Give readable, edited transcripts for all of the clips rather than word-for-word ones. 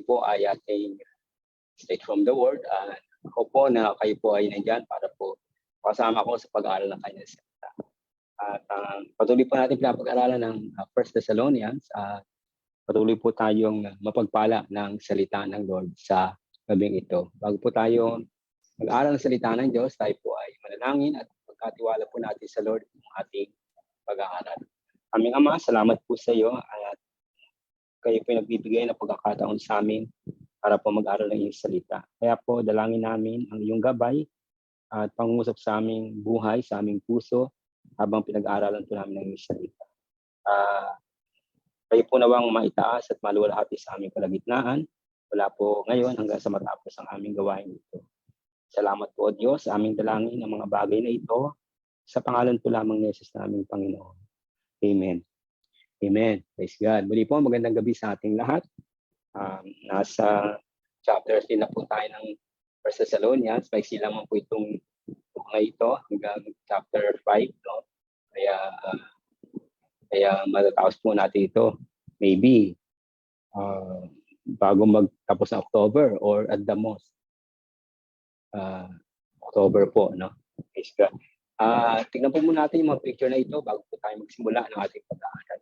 po ay ating Straight from the Word. Ako po na kayo po ay nandyan para po kasama ko sa pag-aaral ng kanyang salita. At patuloy po natin pinapag-aralan ng 1 Thessalonians. Patuloy po tayong mapagpala ng salita ng Lord sa gabing ito. Bago po tayo mag-aaral ng salita ng Diyos, tayo po ay manalangin at pagkatiwala po natin sa Lord ang ating pag-aaral. Aming Ama, salamat po sa iyo at kayo po nagbibigay ng pagkakataon sa amin para po mag-aral ng iyong salita. Kaya po dalangin namin ang iyong gabay at pangungusap sa aming buhay, sa aming puso habang pinag-aaralan po namin ng iyong salita. Kayo po nawang maitaas at maluwalhati sa aming kalagitnaan. Wala po ngayon hanggang sa matapos ang aming gawain ito. Salamat po, Diyos, sa aming dalangin ang mga bagay na ito sa pangalan po lamang ni Jesus na aming Panginoon. Amen. Amen. Praise God. Muli po, magandang gabi sa ating lahat. Nasa chapter 3 na po tayo ng 1 Thessalonians. Paiksi lamang po itong mga ito hanggang chapter 5. No? Kaya matatapos po natin ito. Maybe bago magtapos ng October or at the most. October po. No? Praise God. Tingnan po muna natin yung mga picture na ito bago po tayo magsimula ng ating pag-aaral.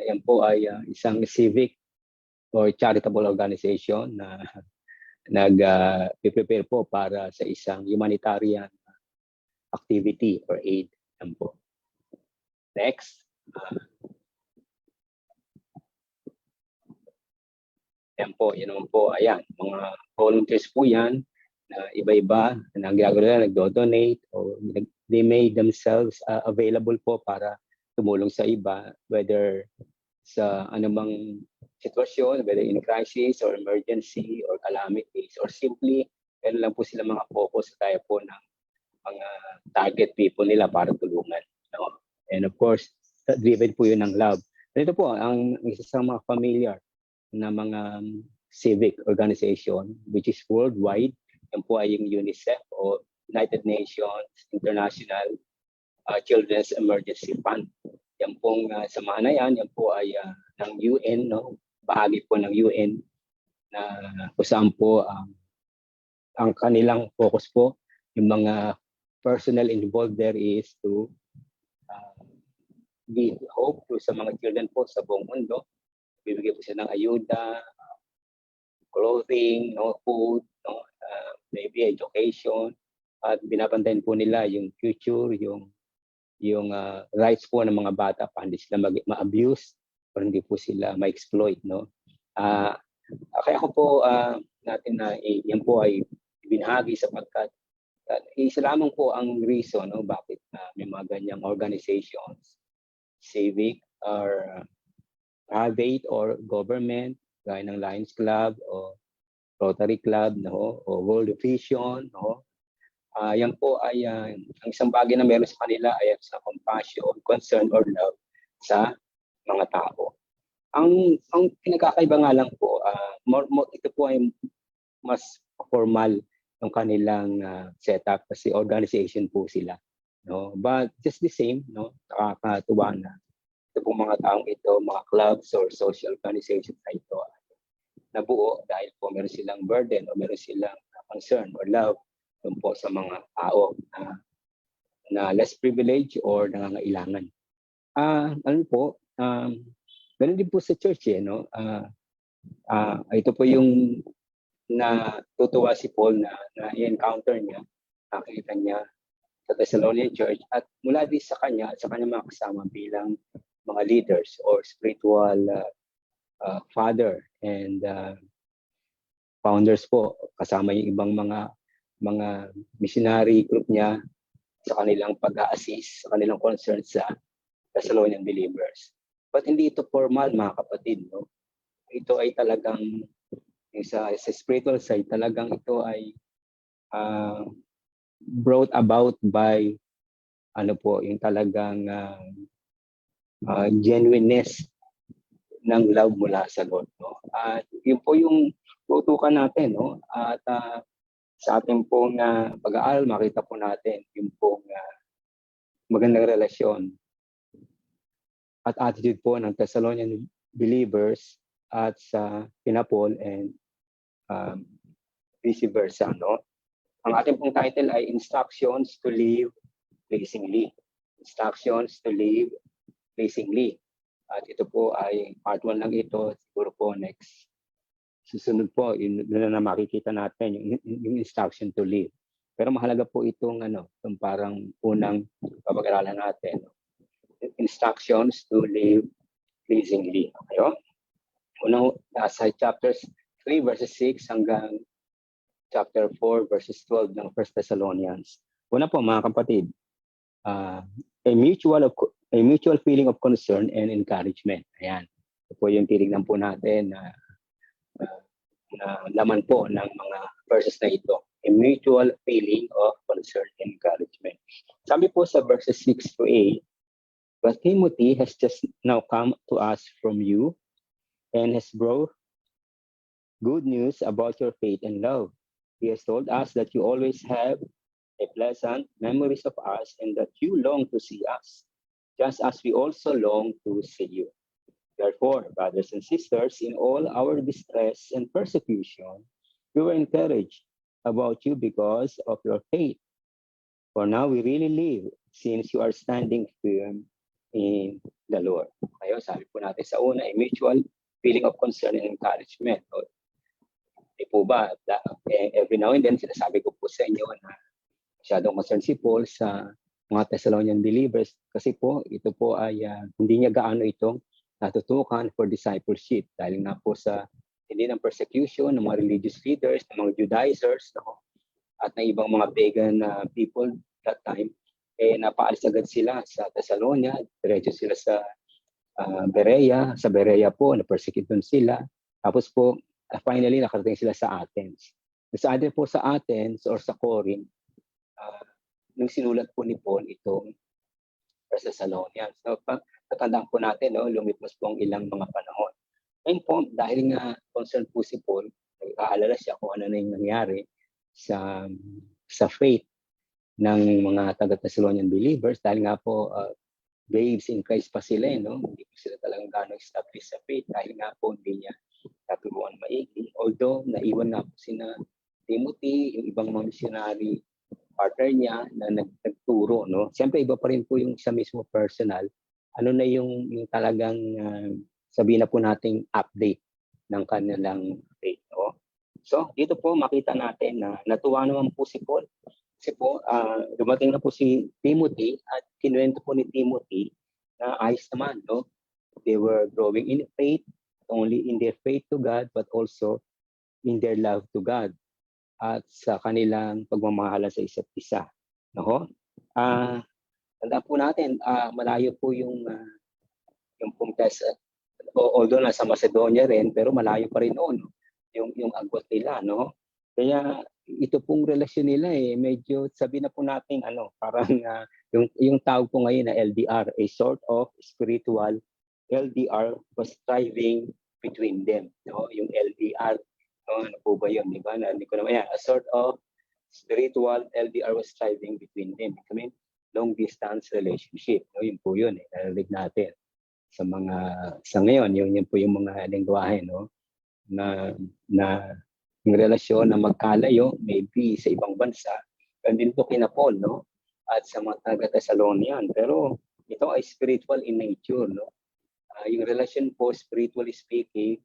Yan po ay isang civic or charitable organization na nag-prepare po para sa isang humanitarian activity or aid. Yan po. Next. Yan po, yun naman po. Ayan, mga volunteers po yan na iba-iba na nag-donate or they made themselves available po para tumulong sa iba, whether sa anumang sitwasyon, whether in crisis or emergency or calamities, or simply, meron lang po sila mga focus kaya po ng mga target people nila para tulungan. No? And of course, driven po yun ng love. Ito po, ang isa sa mga familiar na mga civic organization, which is worldwide. Yan po ay yung UNICEF o United Nations International Children's Emergency Fund. Yan pong samahan na yan po ay ng UN, no? Bahagi po ng UN na kung saan po ang kanilang focus po, yung mga personnel involved there is to give hope to sa mga children po sa buong mundo. Bibigyan po sila ng ayuda, clothing, no, food, no, maybe education, at binabantayan po nila yung future, yung rights po ng mga bata pa hindi sila ma-abuse o hindi po sila ma-exploit, no. Kaya ako po natin na yan po ay binahagi sapagkat isa lamang po ang reason, no, bakit may mga ganyang organizations, civic or private or government, gaya ng Lions Club o Rotary Club, no, o World Vision, no. Yan po ay ang isang bagay na meron sa kanila ay sa compassion, concern, or love sa mga tao. Ang pinagkakaiba nga lang po, ito po ay mas formal yung kanilang setup kasi organization po sila. No? But just the same, no? Nakakatuwa na ito pong mga taong ito, mga clubs or social organizations na ito nabuo dahil po meron silang burden o meron silang concern or love doon po sa mga tao na less privileged or nangangailangan. Ano po, ganun din po sa church, no? Ito po yung natutuwa si Paul na i-encounter niya, nakita niya sa Thessalonian Church at mula din sa kanya at sa kanyang mga kasama bilang mga leaders or spiritual father and founders po, kasama yung ibang mga missionary group niya sa kanilang pag-a-assist, sa kanilang concern sa Thessalonian believers. But hindi ito formal, mga kapatid. No? Ito ay talagang, sa spiritual side, talagang ito ay brought about by yung talagang genuineness ng love mula sa Lord. No? At yun po yung tutukan natin. No? At sa ating pong pag-aaral, makita po natin yung pong magandang relasyon at attitude po ng Thessalonian believers at sa Pinapol and vice versa, no? Ang ating pong title ay Instructions to Live Pleasingly. Instructions to Live Pleasingly. At ito po ay part 1 lang ito. Siguro po next. Susunod po, yun na makikita natin yung instruction to live. Pero mahalaga po itong itong parang unang papag-aralan natin. Instructions to live pleasingly. Okay? Unang sa chapters 3 verses 6 hanggang chapter 4 verses 12 ng 1 Thessalonians. Una po mga kapatid, a mutual feeling of concern and encouragement. Ayan. Ito po yung tinignan po natin na laman po ng mga verses na ito. A mutual feeling of concern and encouragement. Sabi po sa verses 6 to 8, but Timothy has just now come to us from you and has brought good news about your faith and love. He has told us that you always have a pleasant memories of us and that you long to see us, just as we also long to see you. Therefore, brothers and sisters, in all our distress and persecution, we were encouraged about you because of your faith. For now we really live, since you are standing firm in the Lord. Ngayon, sabi po natin sa una, a mutual feeling of concern and encouragement. Di po ba, every now and then, sinasabi ko po sa inyo na masyadong concern si Paul sa mga Thessalonian believers kasi po, ito po ay hindi niya gaano itong natutukan for discipleship dahil nga po sa hindi ng persecution ng mga religious leaders, ng mga Judaizers, no? At ng ibang mga pagan people that time, napaalis agad sila sa Thessalonia, diretso sila sa Berea. Sa Berea po, na-persecute doon sila. Tapos po, finally, nakarating sila sa Athens. Sa atin po sa Athens or sa Corinth, nung sinulat po ni Paul itong Thessalonians. So, tatandaan po natin, no, lumipas po ang ilang mga panahon. Ngayon po, dahil nga concerned po si Paul, nag-aalala siya kung ano na yung nangyari sa faith ng mga taga-Thessalonian believers dahil nga po babes in Christ pa sila, no? Hindi po sila talagang gano'ng established sa faith dahil nga po hindi niya naturuan maigi. Although, naiwan nga po sina Timothy, yung ibang mga missionary partner niya na nagturo, no? Siyempre, iba pa rin po yung sa mismo personal. Ano na yung talagang sabihin na po nating update ng kanilang faith, no? So, dito po makita natin na natuwa naman po si Paul. Kasi po, dumating na po si Timothy at kinuwento po ni Timothy na ayos naman, no? They were growing in faith, only in their faith to God, but also in their love to God at sa kanilang pagmamahalan sa isa't isa. No? Tandaan po natin, malayo po yung Pumtes, although nasa Macedonia rin, pero malayo pa rin noon yung agwat nila, no? Kaya ito pong relasyon nila medyo sabi na po natin parang yung tawag po ngayon na LDR, a sort of spiritual LDR was thriving between them, no? Yung LDR, no? Ano po ba yun, di ba? Hindi ko naman a sort of spiritual LDR was thriving between them. I mean, long distance relationship, no? Yun po yun, narinig natin sa ngayon, yun po yung mga lengguwahe, no? Na yung relasyon na magkalayo, maybe sa ibang bansa, din po kina Paul, no? At sa mga taga-Thessalonian. Pero ito ay spiritual in nature, no? Yung relasyon po, spiritually speaking,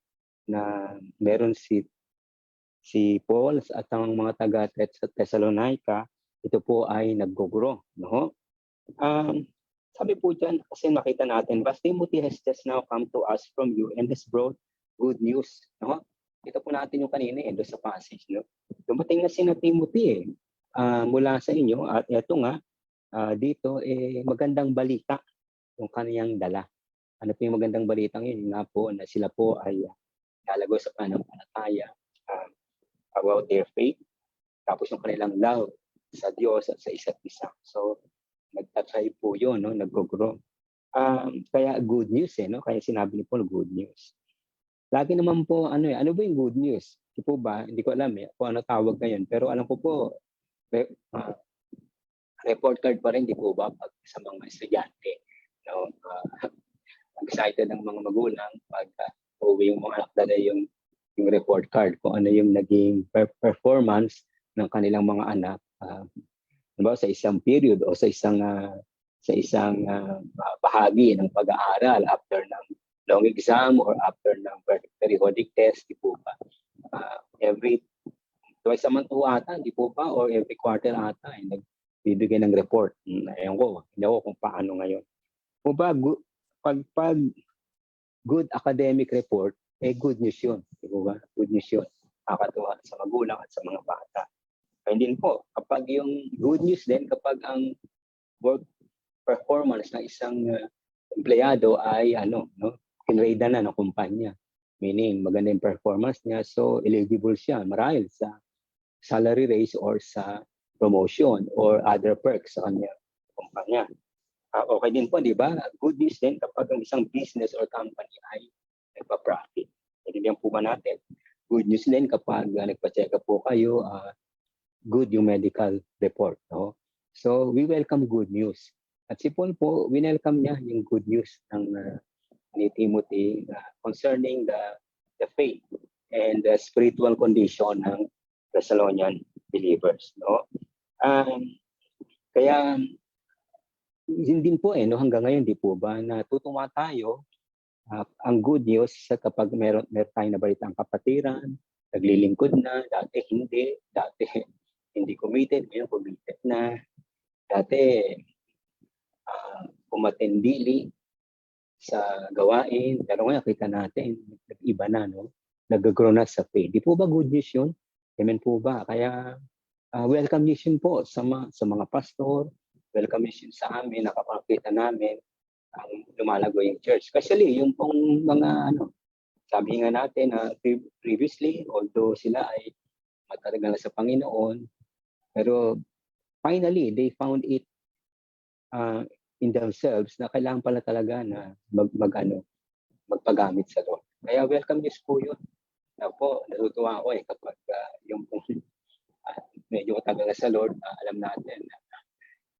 na meron si Paul at ang mga taga-Thessalonica, ito po ay nag-grow, no? Sabi po dyan, kasi makita natin, but Timothy has just now come to us from you and has brought good news. No? Ito po natin yung kanina doon sa passage. No? Dumating na si Timothy mula sa inyo at ito nga, dito magandang balita yung kaniyang dala. Ano po yung magandang balitang yun? Nga po na sila po ay lalago sa pananampalataya about their faith, tapos yung kanilang love sa Diyos at sa isa't isa. So, nagtatry po yun, no? Nag-grow. Kaya good news, no? Kaya sinabi ni Paul, good news. Lagi naman po, ano ba yung good news? Di po ba? Hindi ko alam kung ano tawag ngayon. Pero alam ko po, report card pa rin, di po ba? Pag sa mga estudyante. No? excited ang mga magulang pag uwi yung mga anak dala yung report card kung ano yung naging performance ng kanilang mga anak sa isang period o sa isang bahagi ng pag-aaral after ng long exam or after ng periodic test, di po ba? Every twice a month po ata, di po ba? Or every quarter ata, nagbibigay ng report. Ayun ko, hindi ko kung paano ngayon. Po ba, pag good academic report, good news yun. Di po ba? Good news yun. Nakakatuwa sa magulang at sa mga bata. Kaya din po, kapag yung good news din, kapag ang work performance ng isang empleyado ay kinrada na ng kumpanya. Meaning, maganda yung performance niya, so eligible siya marahil sa salary raise or sa promotion or other perks sa kanya kumpanya. Okay din po, di ba? Good news din kapag ang isang business or company ay nagpa-profit. Hindi po ba natin? Good news din kapag nagpa-check up po kayo, good yung medical report. No? So, we welcome good news. At si Paul po, winelcome niya yung good news ni Timothy concerning the faith and the spiritual condition ng Thessalonian believers. No? Kaya, hindi po hanggang ngayon, di po ba, natutuwa tayo ang good news kapag meron tayong nabalitang kapatiran, naglilingkod na, dati hindi committed, ngayon committed na, dati kumatendili sa gawain, pero ngayon kita natin, iba na, no? Nag-grow na sa faith. Di po ba good news yun? Amen po ba? Kaya welcome news yun po sa mga pastor, welcome news yun sa amin, nakapakita namin ang lumalago yung church. Kasi yung pong mga sabi nga natin previously, although sila ay matalaga na sa Panginoon, pero finally, they found it in themselves na kailangan pala talaga na magpagamit sa Lord. Kaya welcome news po yun. Ako, natutuwa ako kapag yung medyo matagal na sa Lord, alam natin na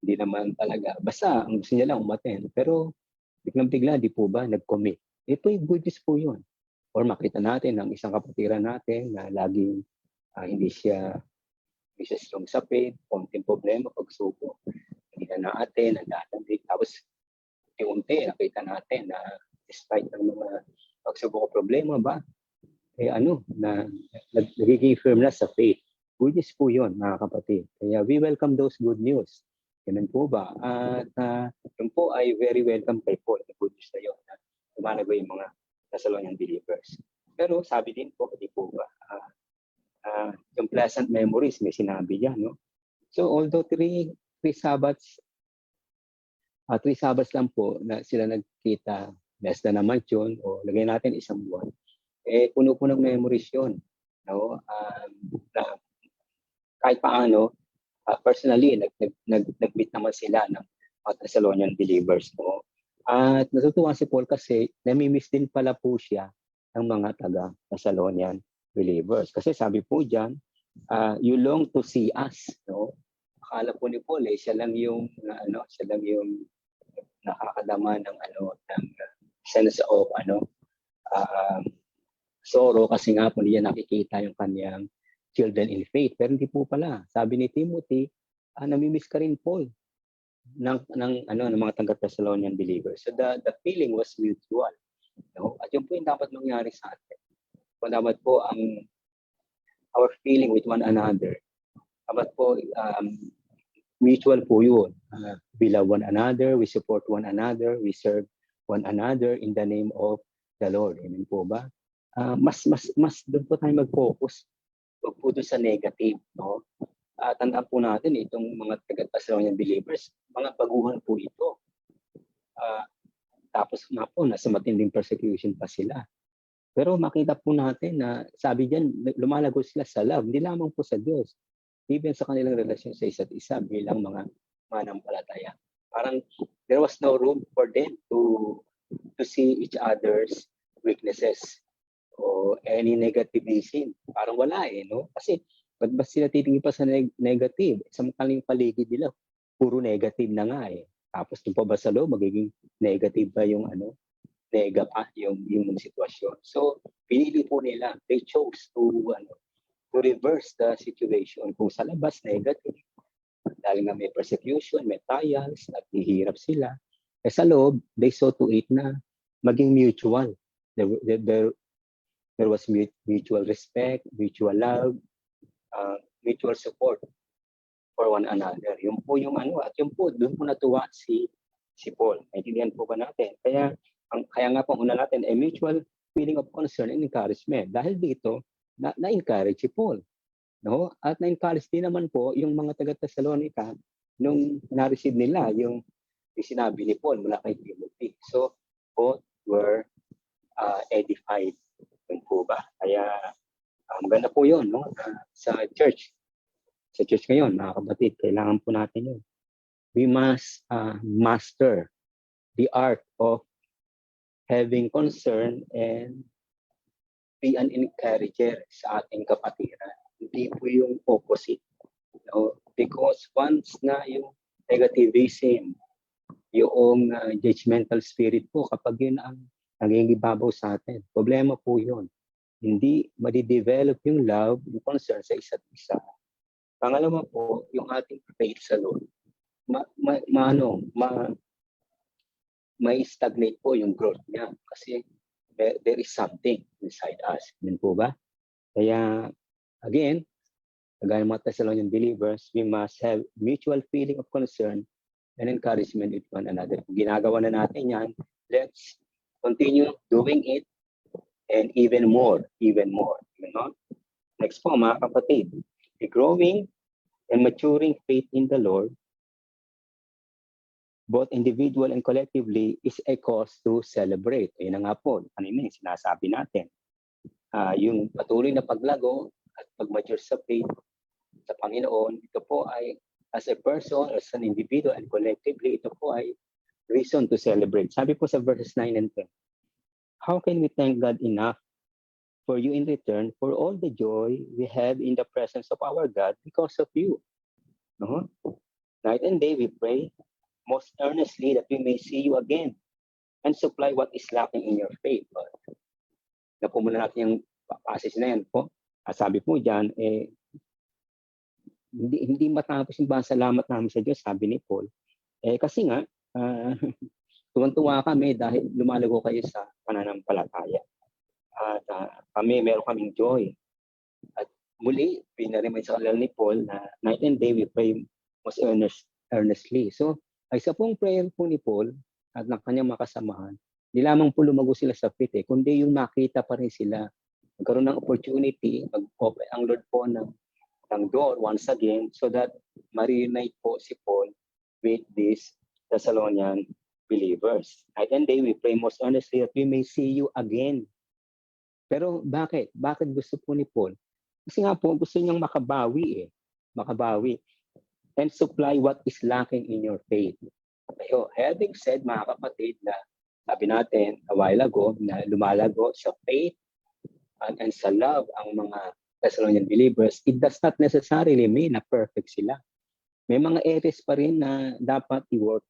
hindi naman talaga. Basta, ang gusto niya lang umaten. Pero, biglang-bigla, di po ba, nag-commit. Ito yung good news po yun. Or makita natin ang isang kapatiran natin na laging hindi siya strong sa faith, konting problema, pagsuko. Hindi na natin, nandatandig. Tapos, unti-unti, nakita natin na despite ng mga pagsubok o problema ba, na nagiging firm na sa faith. Good news po yun, mga kapatid. Kaya we welcome those good news. Ganun po ba? At yun po ay very welcome kay Paul. The good news na yun. Lumalago yung mga Thessalonian believers. Pero sabi din po, di po ba, yung pleasant memories, may sinabi yan, no? So although three Sabbaths lang po na sila nagkita, less than a month yun, o lagay natin isang buwan, puno po ng memories yun. No? Kahit paano, personally, nag-meet naman sila ng mga Thessalonian believers. No? At natutuwa si Paul kasi namimiss din pala po siya ng mga taga-Thessalonian believers. Kasi sabi po dyan, you long to see us. No? Akala po ni Paul, siya lang yung nakakadama ng sense of sorrow kasi nga po niya nakikita yung kanyang children in faith. Pero hindi po pala. Sabi ni Timothy, namimiss ka rin, Paul, ng mga taga-Thessalonian believers. So the feeling was mutual. No? At yun po yung dapat mangyari sa atin. Kung dapat po our feeling with one another, dapat po mutual po yun. We love one another, we support one another, we serve one another in the name of the Lord. Amen po ba? Mas doon po tayo mag-focus. Huwag po doon sa negative. No? Tandaan po natin itong mga taga-Thessalonian believers, mga baguhan po ito. Tapos nga po, nasa matinding persecution pa sila. Pero makita po natin na sabi diyan, lumalago sila sa love, hindi lamang po sa Diyos. Even sa kanilang relasyon sa isa't isa bilang mga manampalataya. Parang there was no room for them to see each other's weaknesses o any negativism. Parang wala no? Kasi ba't ba sila titingin pa sa negative? Samantalang yung paligid nila, puro negative na nga Tapos kung pa ba sa loob, magiging negative pa yung nega pa yung sitwasyon. So, pinili po nila, they chose to reverse the situation. Kung sa labas, negative. Dahil nga may persecution, may trials, naghihirap sila. Eh sa loob, they saw to it na maging mutual. There was mutual respect, mutual love, mutual support for one another. Yun po yung at yun po, doon po natuwa si Paul. Naintindihan po ba natin? Kaya nga po una natin, a mutual feeling of concern and encouragement. Dahil dito, na-encourage si Paul. No? At na-encourage din naman po yung mga taga-Thessalonica nung na-receive nila yung sinabi ni Paul mula kay Timothy. So, both were edified. Yun po ba? Kaya, maganda po yun, no? Sa church. Sa church ngayon, mga kapatid, kailangan po natin yun. We must master the art of having concern and be an encourager sa ating kapatiran. Hindi po yung opposite. No? Because once na yung negativism, yung judgmental spirit po, kapag yun ang nangingibabaw sa atin, problema po yun. Hindi madidevelop yung love, yung concern sa isa't isa. Pangalawa po, yung ating faith sa Lord. May stagnate po yung growth niya kasi there is something inside us. Yun po ba? Kaya, again, kagaya mga Thessalonian believers, we must have mutual feeling of concern and encouragement with one another. Kung ginagawa na natin yan, let's continue doing it and even more. You know? Next po, mga kapatid, the growing and maturing faith in the Lord, both individual and collectively, is a cause to celebrate. Ayun na nga po, kanina yung sinasabi natin. Yung patuloy na paglago at pag-mature sa faith sa Panginoon, ito po ay, as a person, as an individual, and collectively, ito po ay reason to celebrate. Sabi po sa verses 9 and 10, how can we thank God enough for you in return for all the joy we have in the presence of our God because of you? No? Night and day we pray most earnestly that we may see you again and supply what is lacking in your faith. Napumula natin yung passage na yan po. Sabi po dyan, hindi matapos yung salamat namin sa Diyos, sabi ni Paul. Kasi nga, tuwan-tuwa kami dahil lumalago kayo sa pananampalataya. At meron kaming joy. At muli, pinarinig sa kanila ni Paul na night and day we pray most earnestly. So, ay isa pong prayer po ni Paul at ng kanyang makasamahan, hindi lamang po lumago sila sa faith, kundi yung makita pa rin sila. Magkaroon ng opportunity, mag-open ang Lord po ng door once again so that ma-reunite po si Paul with these Thessalonian believers. Night and day we pray most earnestly that we may see you again. Pero bakit? Bakit gusto po ni Paul? Kasi nga po, gusto niyang makabawi. Makabawi. And supply what is lacking in your faith. So, having said, mga kapatid, na sabi natin a while ago, na lumalago sa faith and sa love ang mga Thessalonian believers, it does not necessarily mean na perfect sila. May mga areas pa rin na dapat i-work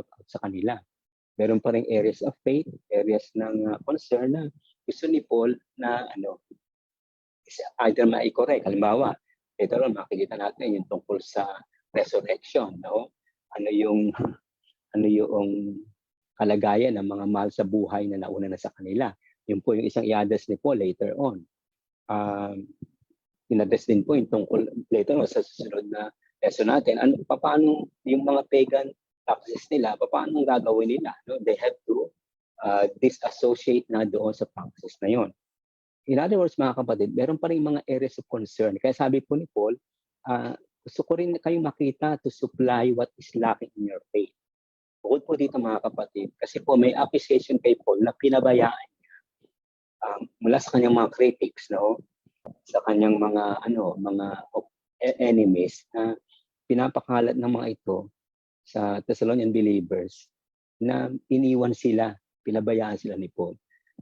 out sa kanila. Meron pa rin areas of faith, areas ng concern na gusto ni Paul na either ma-correct. Halimbawa, later on makikita natin yung tungkol sa resurrection, no? Ano yung kalagayan ng mga mahal sa buhay na nauna na sa kanila. Yun po yung isang i-address ni Paul later on. In-address din po yung tungkol later on sa susunod na lesson natin. Paano yung mga pagan practices nila, paano gagawin nila? No? They have to disassociate na doon sa practices na yon. In other words, mga kapatid, meron pa rin mga areas of concern. Kaya sabi po ni Paul, gusto ko rin kayong makita to supply what is lacking in your faith. Bukod po dito mga kapatid, kasi po may appreciation kay Paul na pinabayaan niya mula sa kanyang mga critics, no? Sa kanyang mga enemies na pinapakalat ng mga ito sa Thessalonian believers na iniwan sila, pinabayaan sila ni Paul.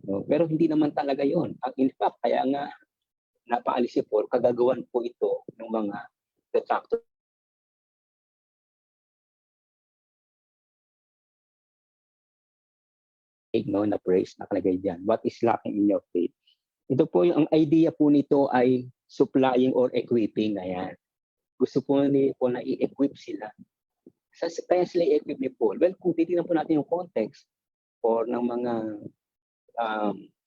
No? Pero hindi naman talaga yon. In fact, kaya nga napaalis si Paul, kagagawan po ito ng mga detractors. specific, no, na phrase nakalagay diyan. What is lacking in your faith? Ito po yung ang idea po nito ay supplying or equipping. Ayan. Gusto po ni Paul na i-equip sila. Kaya sila i-equip ni Paul. Well, kung titignan po natin yung context or ng mga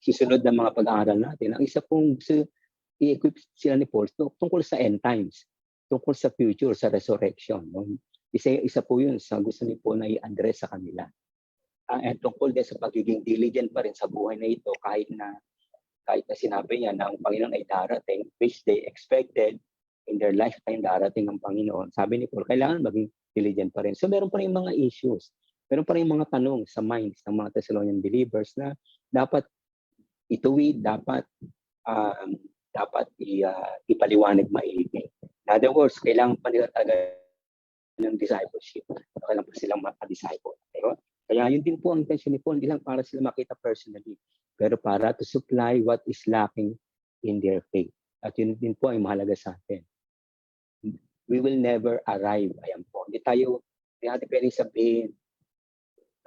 susunod na mga pag-aaral natin, ang isa pong i-equip sila ni Paul tungkol sa end times, tungkol sa future, sa resurrection. No? Isa po yun sa gusto ni Paul na i-address sa kanila. At tungkol din sa pagiging diligent pa rin sa buhay na ito kahit na sinabi niya na ang Panginoon ay darating, which they expected in their lifetime darating ang Panginoon. Sabi ni Paul, kailangan maging diligent pa rin. So meron pa rin mga issues. Meron pa rin mga tanong sa minds ng mga Thessalonian believers na dapat ituwid, dapat ipaliwanag maigi. In other words, kailangan pa nila talaga ng discipleship. Kailangan pa silang maka-disciple. Diba? Kaya yun din po ang intention ni Paul, hindi lang para sila makita personally, pero para to supply what is lacking in their faith. At yun din po ay mahalaga sa atin. We will never arrive. Ayan po. Hindi natin pwedeng sabihin,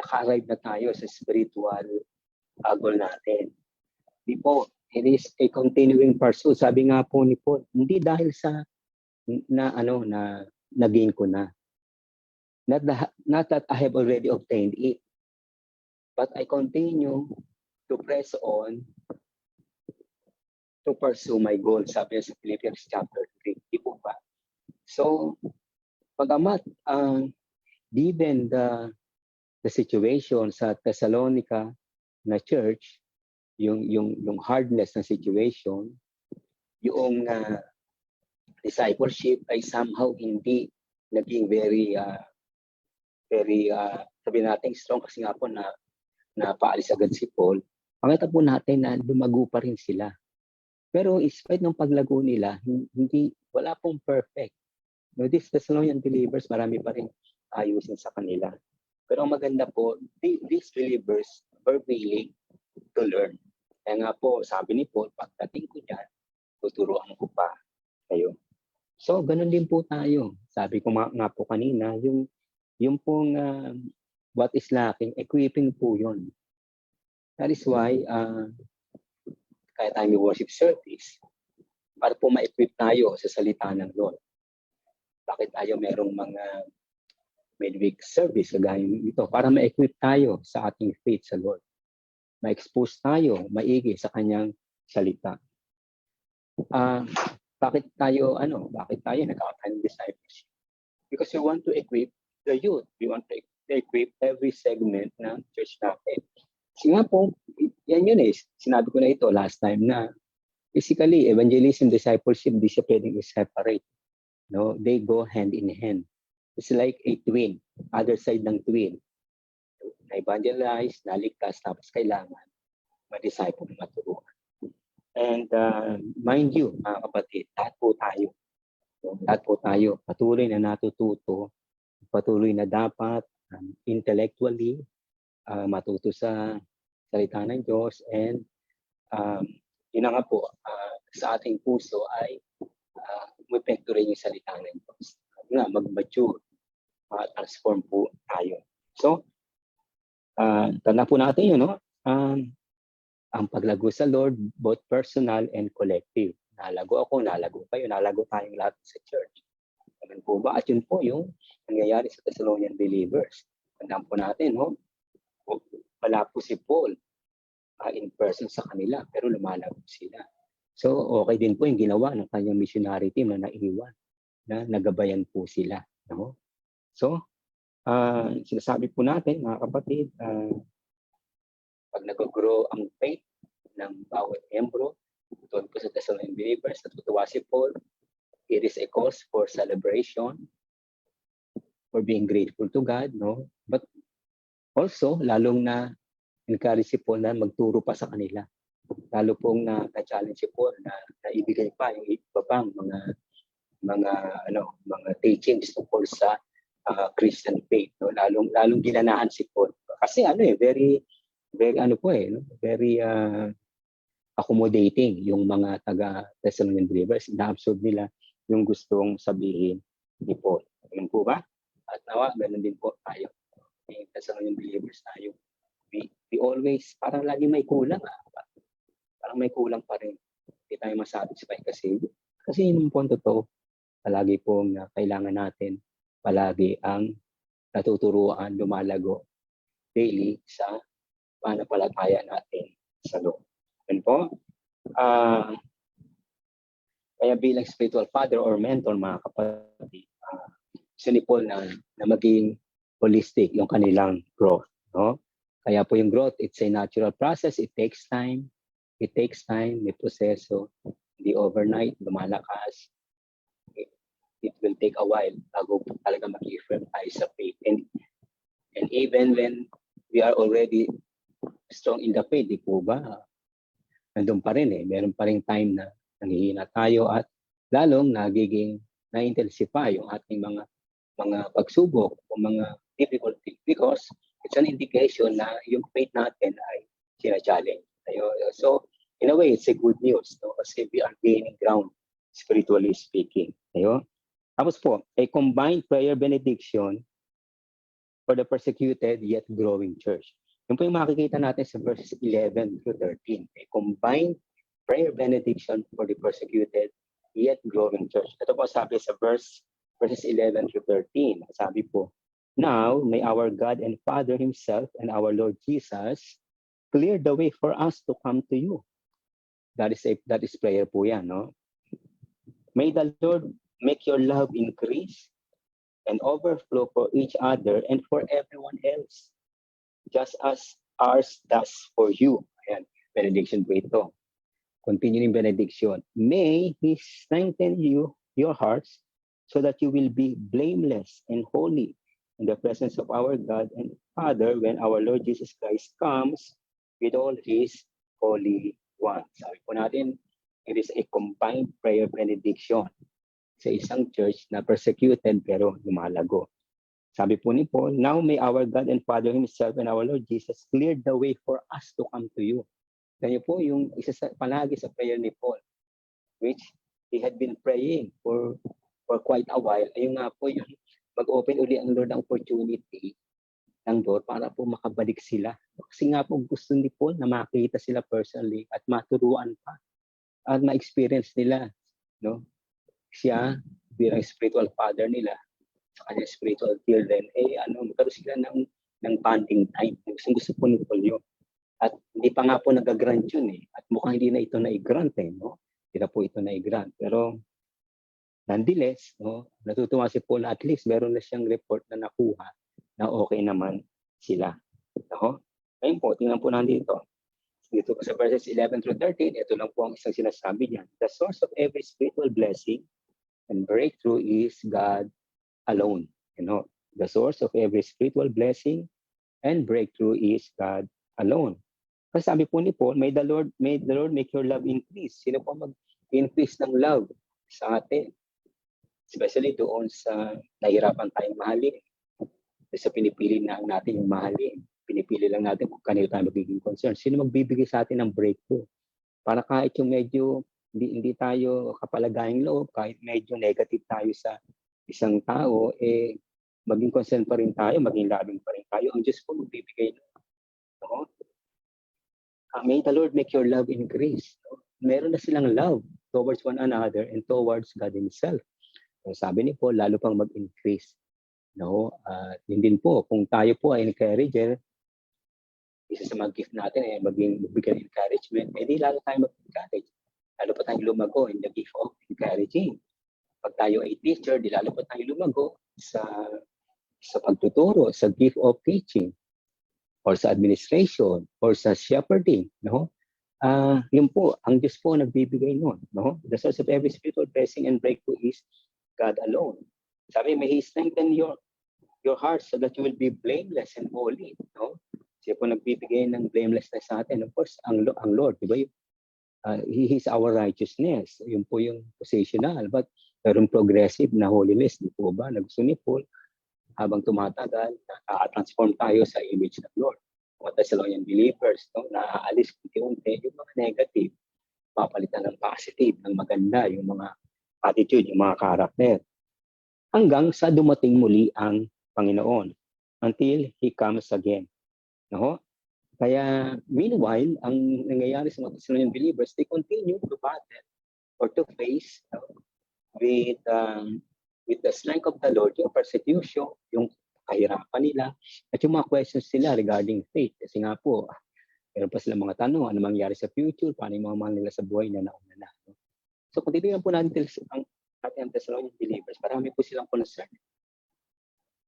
naka-arrive na tayo sa spiritual goal natin. Hindi po, it is a continuing pursuit. Sabi nga po ni Paul, hindi dahil sa na-gain ko na. Not that I have already obtained it, but I continue to press on to pursue my goal. Sabi sa Philippians chapter 3. Di po ba? So, pagamat given the situation sa Thessalonica na church, yung hardness ng situation, yung discipleship ay somehow hindi naging very sabi natin strong kasi nga po na paalis agad si Paul. Pakita po natin na lumago pa rin sila. Pero in spite ng paglago nila, wala pong perfect. No, these Thessalonian believers, marami pa rin ayusin sa kanila. Pero ang maganda po, these believers were willing to learn. Kaya nga po, sabi ni Paul, pagdating ko dyan, tuturuan ko pa kayo. So, ganun din po tayo. Sabi ko nga po kanina, yung pong what is lacking, equipping po yun. That is why, kaya tayo may worship service, para po ma-equip tayo sa salita ng Lord. Bakit tayo merong mga midweek service kagaya nito? Para ma-equip tayo sa ating faith sa Lord. Ma-expose tayo, maigi sa kanyang salita. Bakit tayo nagkakaroon ng discipleship? Because we want to equip the youth. We want to equip every segment ng church natin. Kasi nga po, yan yun eh. Sinabi ko na ito last time na basically, evangelism, discipleship, di siya pwedeng i-separate. No? They go hand in hand. It's like a twin. Other side ng twin. Na-evangelize, naligtas, tapos kailangan ma-disciple, maturuan. And mind you, mga kapatid, lahat po tayo, patuloy na natututo, patuloy na dapat intellectually matuto sa salita ng Diyos, and yun na nga po, sa ating puso ay umepekto rin yung salita ng Diyos. Mag-mature, transform po tayo. So, tanda po natin yun, no? Ang paglago sa Lord, both personal and collective. Nalago ako, nalago kayo, nalago tayong lahat sa church. Ganun po ba? At yun po yung nangyayari sa Thessalonian believers. Tandaan po natin, no? Wala po si Paul in person sa kanila, pero lumalago sila. So, okay din po yung ginawa ng kanyang missionary team na naiwan, na nagabayan po sila. No? So, sinasabi po natin, mga kapatid, pag nag-grow ang faith ng bawat miyembro, doon po sa Thessalonian believers, natutuwa si Paul, it is a cause for celebration, for being grateful to God, no? But also, lalong na encourage si Paul na magturo pa sa kanila. Lalo pong na-challenge si Paul na ibigay pa yung iba pang mga teachings tungkol sa Christian faith, no? Lalong ginanahan si Paul. Kasi very accommodating yung mga taga-Thessalonian believers. Na-absorb nila yung gustong sabihin ni Paul. Ganun po ba? At nawa, ganun din po tayo. Yung Thessalonian believers tayo. we always, parang lagi may kulang. Parang may kulang pa rin. Hindi tayo masatisfy kasi yun po ang totoo. Palagi pong kailangan natin palagi ang natuturuan, lumalago daily sa pananampalataya natin sa Lord. Yan po. Kaya bilang spiritual father or mentor, mga kapatid, gusto ni Paul na maging holistic yung kanilang growth. No? Kaya po yung growth, it's a natural process. It takes time. May proseso. Hindi overnight, lumalakas. It will take a while bago talaga mag-firm tayo sa faith. And even when we are already strong in the faith, di po ba? Nandun pa rin Meron pa rin time na nanghihina tayo at lalong nagiging na-intensify yung ating mga pagsubok o mga difficulty because it's an indication na yung faith natin ay sina-challenge. So, in a way, it's a good news. No? Kasi we are gaining ground, spiritually speaking. Tapos po, a combined prayer benediction for the persecuted yet growing church. Yun po yung makikita natin sa verses 11 to 13. A combined prayer benediction for the persecuted yet growing church. Ito po sabi sa verses 11 to 13. Sabi po, now may our God and Father Himself and our Lord Jesus clear the way for us to come to you. That is prayer po yan, no? May the Lord make your love increase and overflow for each other and for everyone else, just as ours does for you. Ayan, benediction po ito. Continuing benediction. May He strengthen your hearts, so that you will be blameless and holy in the presence of our God and Father when our Lord Jesus Christ comes with all His holy ones. Sabi po natin, it is a combined prayer benediction sa isang church na persecuted pero lumalago. Sabi po ni Paul, now may our God and Father Himself and our Lord Jesus cleared the way for us to come to you. Ganyan po yung isa palagi sa prayer ni Paul, which he had been praying for quite a while. Ayun nga po yung mag-open uli ang Lord ng opportunity ng door para po makabalik sila. Kasi nga po gusto ni Paul na makita sila personally at maturuan pa at ma-experience nila. No? Siya, bilang spiritual father nila, sa kanya spiritual children, magkaroon sila ng bonding time. Gusto po ni Paul yun. At hindi pa nga po nag-grant yun At mukhang hindi na ito na-grant no? Hindi na po ito na-grant. Pero nonetheless, no, natutuwa si Paul at least meron na siyang report na nakuha na okay naman sila. No? Ngayon po, tingnan po nandito. Dito sa verses 11 through 13, ito lang po ang isang sinasabi niyan. The source of every spiritual blessing and breakthrough is God alone. The source of every spiritual blessing and breakthrough is God alone. Kasi sabi po ni Paul, may the Lord make your love increase. Sino po mag-increase ng love sa atin? Especially doon sa nahirapan tayong mahalin. Sa pinipili natin yung mahalin. Pinipili lang natin kung kanino tayo magiging concern. Sino magbibigay sa atin ng breakthrough? Para kahit yung medyo hindi tayo kapalagayang loob, kahit medyo negative tayo sa isang tao, maging concern pa rin tayo, maging loving pa rin tayo. Ang Diyos po magbibigay na. No? May the Lord make your love increase. No? Meron na silang love towards one another and towards God Himself. So, sabi ni Paul, lalo pang mag-increase. No? Yun din po, kung tayo po ay encourager, isa sa mag-gift natin magbigay ng encouragement, di lalo tayo mag-encourage. Lalo pa tayong lumago in the gift of encouraging. Pag tayo ay teacher, di lalo pa tayo lumago sa pagtuturo, sa gift of teaching, or sa administration, or sa shepherding. No? Yun po, ang Diyos po nagbibigay nun. No? The source of every spiritual blessing and breakthrough is God alone. Sabi, may He strengthen your heart so that you will be blameless and holy. No? Siya po nagbibigay ng blamelessness sa atin. Of course, ang Lord, di ba? He is our righteousness. Yun po yung positional. But meron progressive na holiness. Di po ba? Gusto ni Paul, habang tumatagal, transform tayo sa image ng Lord. Mga Thessalonian believers, no? Naaalis unti-unti yung mga negative. Papalitan ng positive, ng maganda, yung mga attitude, yung mga character. Hanggang sa dumating muli ang Panginoon until He comes again. No? Kaya meanwhile, ang nangyayari sa mga Thessalonian believers, they continue to battle or to face with with the strength of the Lord, yung persecution, yung kahirapan nila, at yung mga questions nila regarding faith. Kasi nga po, meron pa silang mga tanong, ano mangyayari sa future, paano yung mga mahal nila sa buhay na nauna na. No? So kung titignan po natin ang ating Thessalonian believers, marami po silang concern.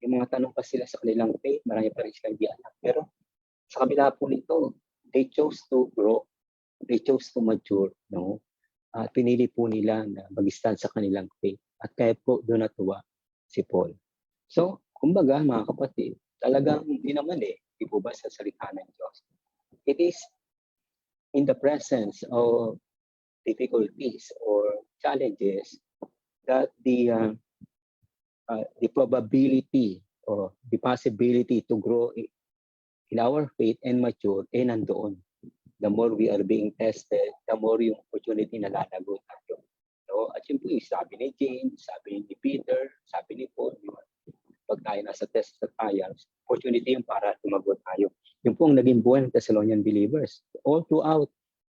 Yung mga tanong pa sila sa kanilang faith, marami pa rin silang di alam. Pero sa kabila po nito, they chose to grow, they chose to mature, no? At pinili po nila na mag-stand sa kanilang faith. At kaya po doon natuwa si Paul. So, kumbaga mga kapatid, talagang hindi naman di po ba sa salita ng Diyos. It is in the presence of difficulties or challenges that the probability or the possibility to grow in our faith and mature nandoon. The more we are being tested, the more yung opportunity na lalago tayo. No? At yun po yung sabi ni James, sabi ni Peter, sabi ni Paul, pag tayo nasa test sa trials, opportunity yung para tumagot tayo. Yung po ang naging buhay ng Thessalonian believers all throughout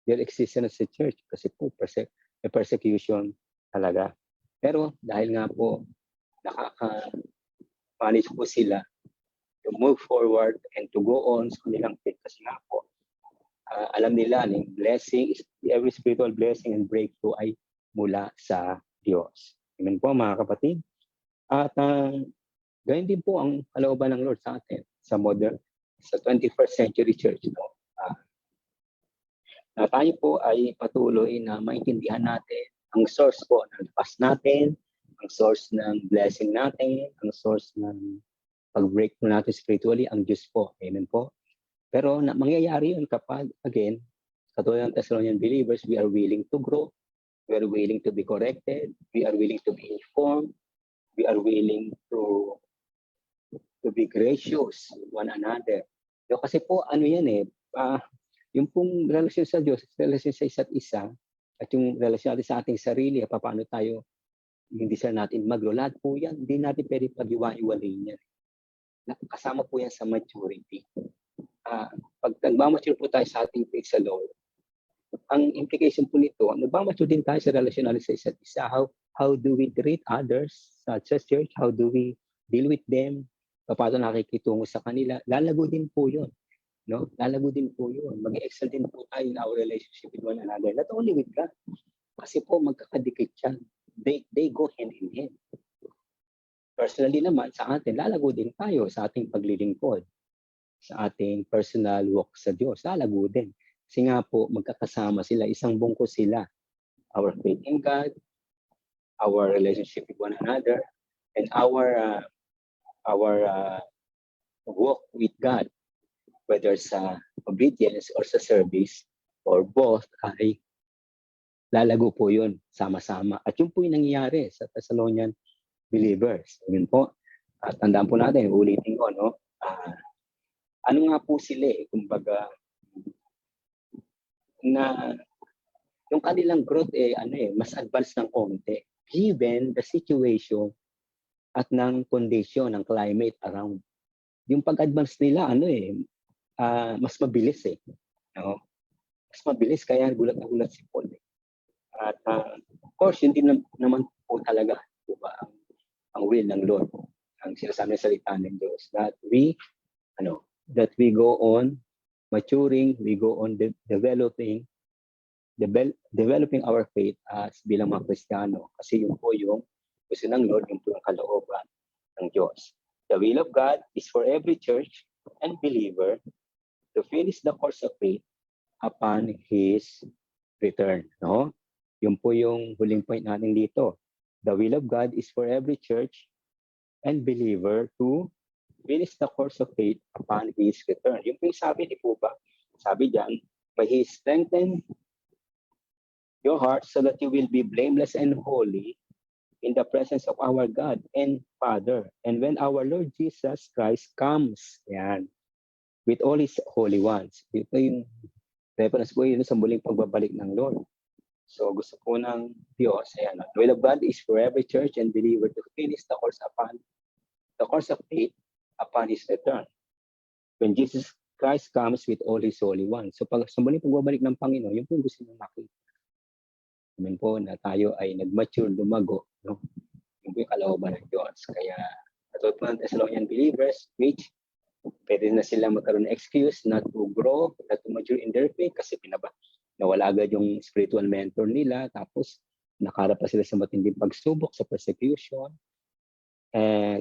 their existence sa church kasi po may persecution talaga. Pero dahil nga po nakaka-manage po sila to move forward and to go on sa kanilang faith kasi nga po alam nila yung blessing, every spiritual blessing and breakthrough ay mula sa Diyos. Amen po mga kapatid. At ganyan din po ang kalooban ng Lord sa atin sa 21st century church. No? Na tayo po ay patuloy na maintindihan natin ang source po ng lakas natin, ang source ng blessing natin, ang source ng pag-breakthrough natin spiritually, ang Diyos po. Amen po. Pero mangyayari yun kapag, again, katulad ng Thessalonian believers, we are willing to grow, we are willing to be corrected, we are willing to be informed, we are willing to be gracious one another. So, kasi po, ano yan yung pong relasyon sa Diyos, relasyon sa isa't isa, at yung relasyon natin sa ating sarili, paano tayo yung desire natin mag-grow, lahat po yan, hindi natin pwede pag-iwa-iwalay yan. Kasama po yan sa maturity. Pag nagmamature po tayo sa ating faith sa Lord, ang implication po nito, nagmamature din tayo sa relasyon natin sa isa't isa. How do we treat others sa church? How do we deal with them? Paano nakikitungo sa kanila? Lalago din po yun. No? Lalago din po yun. Mag-excel din po tayo in our relationship with one another. Not only with God. Kasi po magkakadikit yan. They go hand in hand. Personally naman sa atin, lalago din tayo sa ating paglilingkod. Sa ating personal walk sa Diyos. Lalago din. Kasi nga po, magkakasama sila. Isang bungko sila. Our faith in God, our relationship with one another, and our walk with God, whether sa obedience or sa service, or both, ay lalago po yun, sama-sama. At yun po yung nangyayari sa Thessalonian believers. Yun po. At tandaan po natin, ulitin ko, no? Ano nga po sila kumbaga, na yung kanilang growth mas advanced ng konti, given the situation at ng condition ng climate around. Yung pag-advance nila, mas mabilis no? Mas mabilis, kaya gulat na gulat si Paul. At of course, hindi naman po talaga diba, ang will ng Lord. Ang sinasabi ng salita ng Diyos, that we go on maturing, we go on developing our faith as bilang mga Kristiyano. Kasi yun po yung gusto ng Lord, yun po yung kalooban ng Diyos. The will of God is for every church and believer to finish the course of faith upon His return. No? Yun po yung huling point natin dito. The will of God is for every church and believer to finish the course of faith upon His return. Yung po yung sabi ni po ba? Sabi diyan, may He strengthen your heart so that you will be blameless and holy in the presence of our God and Father. And when our Lord Jesus Christ comes, with all His holy ones. Ito yung reference po yun sa muling pagbabalik ng Lord. So gusto po ng Diyos, the will of God is for every church and believer to finish the course of faith upon His return. When Jesus Christ comes with all His holy ones. So pag sa muling pagbabalik ng Panginoon, yun po yung gusto nyo makita. Amen po na tayo ay nag-mature, lumago, no? Yung po yung kalooban ng Diyos. Kaya, katulad po ng Thessalonian believers, which pwede na sila magkaroon ng excuse not to grow, not to mature in their faith kasi nawala agad yung spiritual mentor nila, tapos nakarap pa sila sa matinding pagsubok, sa persecution.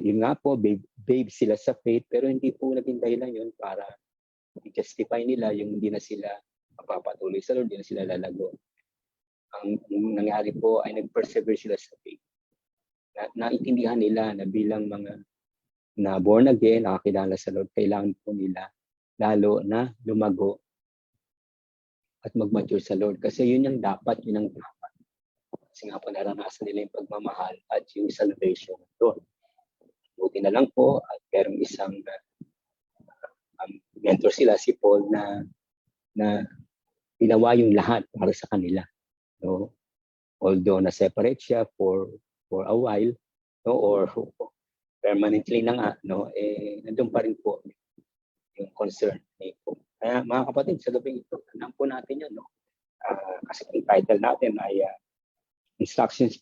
Yun nga po, babe sila sa faith, pero hindi po naging dahilan yun para i-justify nila yung hindi na sila magpapatuloy sa Lord, hindi na sila lalago. Ang nangyari po ay nag-persevere sila sa faith. Naintindihan nila na bilang mga na born again, nakakilala sa Lord, kailangan po nila lalo na lumago at mag-mature sa Lord. Kasi yun yung dapat, yun ang dapat. Kasi nga po naranasan nila yung pagmamahal at yung salvation ng Lord. Buti na lang po at merong isang mentor sila, si Paul, na ginawa yung lahat para sa kanila. No? Although na-separate siya for a while, no? Or permanently na nga, no? Nandun pa rin po yung concern ni Paul. Kaya mga kapatid, sa gabing ito, alam po natin yun, no? Kasi yung title natin ay instructions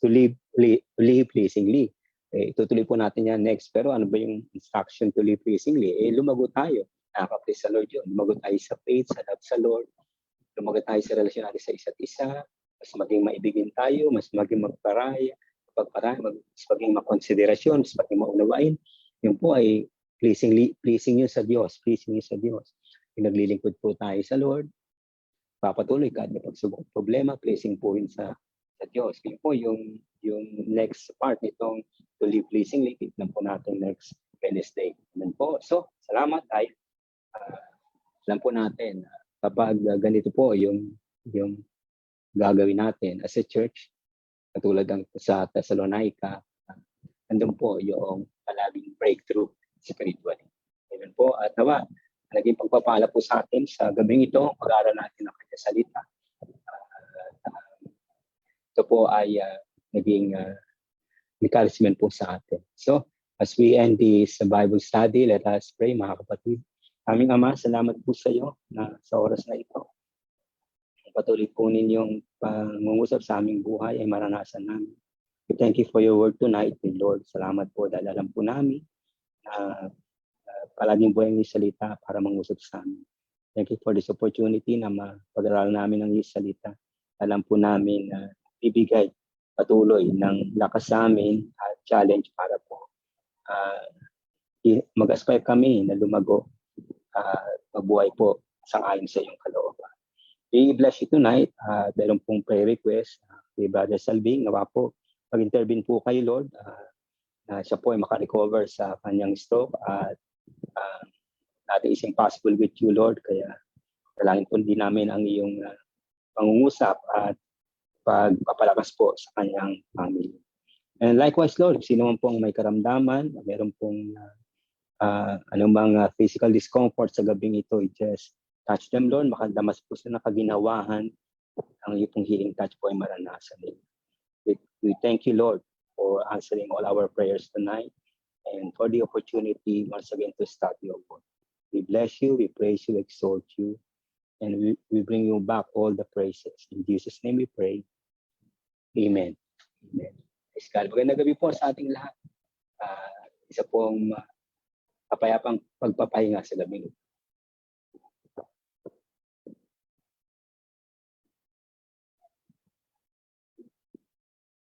to live pleasingly. Itutuloy po natin yan next. Pero ano ba yung instruction to live pleasingly? Lumago tayo. Nakaka-please sa Lord yun. Lumago tayo sa faith, sa love sa Lord. Lumago tayo sa relasyon natin sa isa't isa. Mas maging maibigin tayo, mas maging magparaya, mas maging makonsiderasyon, mas maging maunawain. Yun po ay pleasing yun sa Diyos. Pleasing yun sa Diyos. Yung naglilingkod po tayo sa Lord, papatuloy ka at may pagsubok problema, pleasing po yun sa Diyos. Yun po yung next part nitong to live pleasingly. Tignan po natin next Wednesday. Amen po. So, salamat tayo. Alam po natin, kapag ganito po yung gagawin natin as a church, katulad ng sa Thessalonica, andun po yung palaging breakthrough spiritually. Amen po. At nawa, naging pagpapala po sa atin sa gabing ito, mag-aaral natin ang kanyang salita. Ito po ay naging encouragement po sa atin. So, as we end this Bible study, let us pray, mga kapatid. Aming Ama, salamat po sa iyo na sa oras na ito. Patuloy po ninyong pangungusap sa aming buhay ay maranasan namin. We thank you for your word tonight, Lord. Salamat po dahil alam po namin na palaging buhay ng salita para mangusap sa amin. Thank you for this opportunity na mapag-aral namin ang iyong salita. Alam po namin na ibigay patuloy ng lakas sa amin at challenge para po mag-aspire kami na lumago mabuhay po sang-ayon sa iyong kalooban. We bless you tonight. Dalawang pong prayer request kay Brother Salving. Nawa po, mag-intervene po kayo, Lord. Siya po ay makarecover sa kanyang stroke at natin is impossible with you, Lord. Kaya dalangin po din namin ang iyong pangungusap at pagpapalakas po sa kanyang family. And likewise, Lord, sino man pong may karamdaman, meron pong anumang physical discomfort sa gabing ito, just touch them, Lord. Makadamas po sa nakaginawahan ang iyong healing touch po ay maranasan nila. We thank you, Lord, for answering all our prayers tonight and for the opportunity once again to study your word. We bless you, we praise you, exalt you, and we bring you back all the praises. In Jesus' name we pray. Amen. Amen. Magandang gabi po sa ating lahat. Isa pong kapayapang pagpapahinga sa gabi.